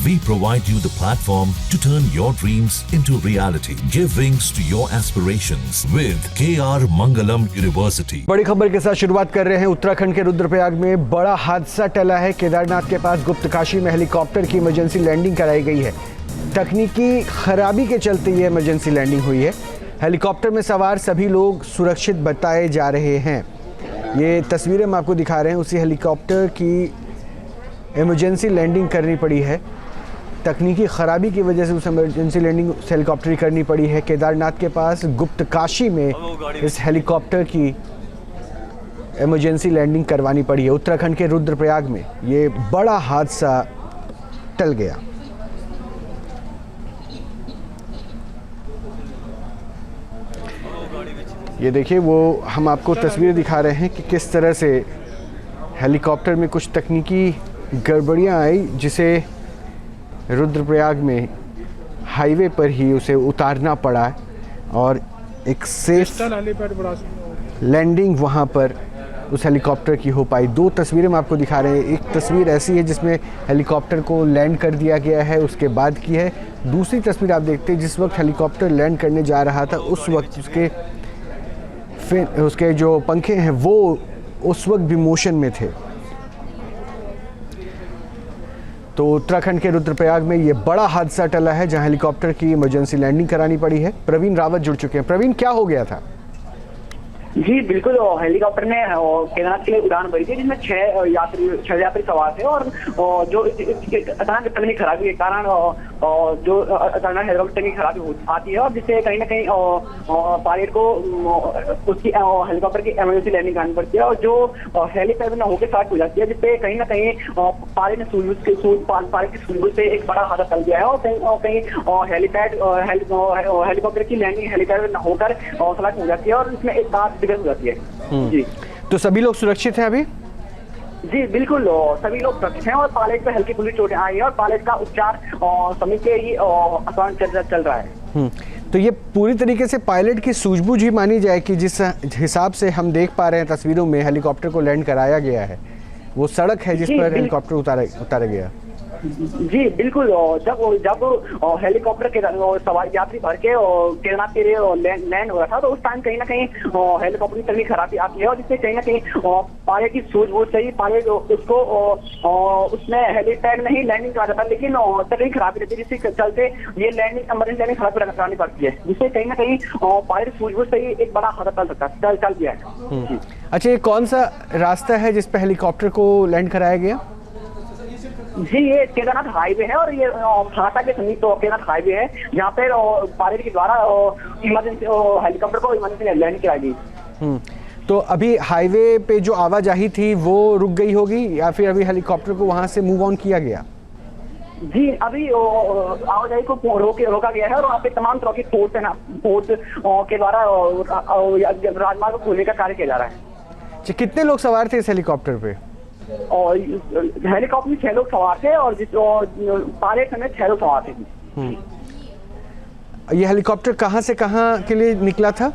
We provide you the platform to turn your dreams into reality. Give wings to your aspirations with KR Mangalam University. बड़ी खबर के साथ शुरुआत कर रहे हैं। उत्तराखंड के रुद्रप्रयाग में बड़ा हादसा टला है। केदारनाथ के पास गुप्तकाशी में हेलीकॉप्टर की इमरजेंसी लैंडिंग कराई गई है। तकनीकी खराबी के चलते ये इमरजेंसी लैंडिंग हुई है। हेलीकॉप्टर में सवार सभी लोग सुरक्षित बताए जा रहे हैं। ये तस्वीरें हम आपको दिखा रहे हैं। उसी हेलीकॉप्टर की इमरजेंसी लैंडिंग करनी पड़ी है। तकनीकी खराबी की वजह से उस इमरजेंसी लैंडिंग हेलीकॉप्टर की करनी पड़ी है। केदारनाथ के पास गुप्तकाशी में इस हेलीकॉप्टर की इमरजेंसी लैंडिंग करवानी पड़ी है। उत्तराखंड के रुद्रप्रयाग में ये बड़ा हादसा टल गया। ये देखिए, वो हम आपको तस्वीरें दिखा रहे हैं कि किस तरह से हेलीकॉप्टर में कुछ तकनीकी गड़बड़ियां आई, जिसे रुद्रप्रयाग में हाईवे पर ही उसे उतारना पड़ा और एक सेफ लैंडिंग वहां पर उस हेलीकॉप्टर की हो पाई। दो तस्वीरें हम आपको दिखा रहे हैं। एक तस्वीर ऐसी है जिसमें हेलीकॉप्टर को लैंड कर दिया गया है, उसके बाद की है। दूसरी तस्वीर आप देखते हैं जिस वक्त हेलीकॉप्टर लैंड करने जा रहा था उस वक्त उसके जो पंखे हैं वो उस वक्त भी मोशन में थे। तो उत्तराखंड के रुद्रप्रयाग में ये बड़ा हादसा टला है जहां हेलीकॉप्टर की इमरजेंसी लैंडिंग करानी पड़ी है। प्रवीण रावत जुड़ चुके हैं। प्रवीण, क्या हो गया था? जी बिल्कुल, हेलीकॉप्टर ने केदारनाथ के लिए उड़ान भरी थी जिसमें छह यात्री सवार थे और जो अचानक तकनीकी खराबी के कारण जो अचानक हेलीकॉप्टर की खराबी आती है और जिससे कहीं ना कहीं पायलट को उसकी हेलीकॉप्टर की इमरजेंसी लैंडिंग करनी पड़ती है और जो हेलीपैड में होकर स्टार्ट हो जाती है, जिससे कहीं ना कहीं पायलट की सूझबूझ से एक बड़ा हादसा टल गया है और कहीं हेलीकॉप्टर की लैंडिंग हेलीपैड में होकर स्टार्ट हो जाती है और इसमें एक कार हो जाती है। जी, तो सभी लोग सुरक्षित हैं अभी? जी बिल्कुल, सभी लोग सुरक्षित हैं और पायलट पे हल्की फुल्की चोटें आई है और पायलट का उपचार समय के ही आसान चल रहा है। तो ये पूरी तरीके से पायलट की सूझबूझ ही मानी जाए कि जिस हिसाब से हम देख पा रहे हैं तस्वीरों में हेलीकॉप्टर को लैंड कराया गया है, वो सड़क है जिस पर हेलीकॉप्टर उतारा गया। जी बिल्कुल, जब हेलीकॉप्टर के सवार यात्री भर के केदारनाथ के लिए लैंड हो रहा था तो उस टाइम कहीं ना कहीं हेलीकॉप्टर की तकनीकी खराबी आती है और जिससे कहीं ना कहीं पायलट की सूझबूझ से ही पायलट उसको उसमें हेलीपैड में ही लैंडिंग करा जाता है, लेकिन तकनीकी खराबी रहती है जिसके चलते ये लैंडिंग इमरजेंसी लैंडिंग करानी पड़ती है, जिससे कहीं ना कहीं पायलट की सूझबूझ से ही एक बड़ा हादसा चल गया है। अच्छा, ये कौन सा रास्ता है जिस पर हेलीकॉप्टर को लैंड कराया गया? जी, ये केदारनाथ हाईवे है और ये फाटा के समीप तो केदारनाथ हाईवे है जहाँ पे पायलट के द्वारा इमरजेंसी हेलीकॉप्टर को इमरजेंसी लैंड कराई गई। तो अभी हाईवे पे जो आवाजाही थी वो रुक गई होगी या फिर अभी हेलीकॉप्टर को वहां से मूव ऑन किया गया? जी, अभी आवाजाही को रोका गया है और वहाँ पे तमाम तरह की फोर्स के द्वारा राजमार्ग को खोलने का कार्य किया जा रहा है। कितने लोग सवार थे इस हेलीकॉप्टर पे? और हेलीकॉप्टर में 6 लोग सवार थे और पायलट समेत 6 लोग सवार थे। ये हेलीकॉप्टर कहाँ से कहाँ के लिए निकला था?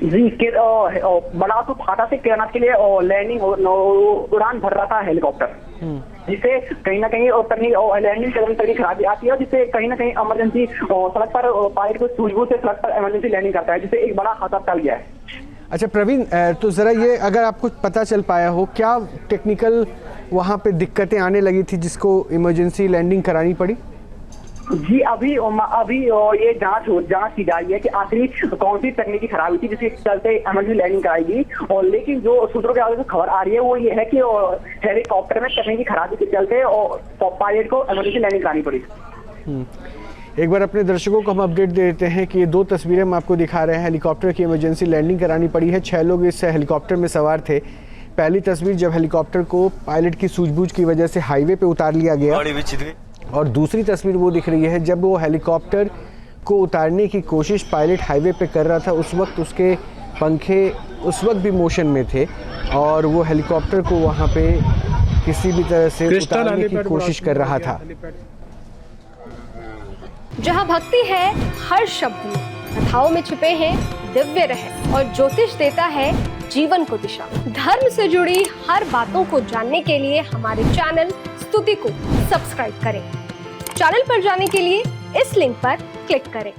जी, बड़ासू फाटा से केदारनाथ के लिए लैंडिंग उड़ान भर रहा था हेलीकॉप्टर, जिससे कहीं ना कहीं लैंडिंग तकनीकी खराबी आती है जिससे कहीं ना कहीं इमरजेंसी सड़क पर पायलट को सूझबूझ से सड़क पर इमरजेंसी लैंडिंग करता है, जिससे एक बड़ा हादसा टल गया है। अच्छा प्रवीण, तो ज़रा ये अगर आपको पता चल पाया हो, क्या टेक्निकल वहाँ पे दिक्कतें आने लगी थी जिसको इमरजेंसी लैंडिंग करानी पड़ी? जी, अभी ये जांच की जा रही है कि आखिर कौन सी तकनीकी खराबी थी जिसके चलते इमरजेंसी लैंडिंग कराएगी। और लेकिन जो सूत्रों के हवाले से खबर आ रही है वो ये है कि हेलीकॉप्टर में तकनीकी खराबी के चलते पायलट को इमरजेंसी लैंडिंग करानी पड़ी। एक बार अपने दर्शकों को हम अपडेट दे देते हैं कि ये दो तस्वीरें हम आपको दिखा रहे हैं। हेलीकॉप्टर की इमरजेंसी लैंडिंग करानी पड़ी है। 6 लोग इस हेलीकॉप्टर में सवार थे। पहली तस्वीर जब हेलीकॉप्टर को पायलट की सूझबूझ की वजह से हाईवे पे उतार लिया गया और दूसरी तस्वीर वो दिख रही है जब वो हेलीकॉप्टर को उतारने की कोशिश पायलट हाईवे पे कर रहा था। उस वक्त उसके पंखे उस वक्त भी मोशन में थे और वो हेलीकॉप्टर को वहाँ पे किसी भी तरह से उतारने की कोशिश कर रहा था। जहाँ भक्ति है हर शब्द में, कथाओं में छुपे हैं दिव्य रहस्य और ज्योतिष देता है जीवन को दिशा। धर्म से जुड़ी हर बातों को जानने के लिए हमारे चैनल स्तुति को सब्सक्राइब करें। चैनल पर जाने के लिए इस लिंक पर क्लिक करें।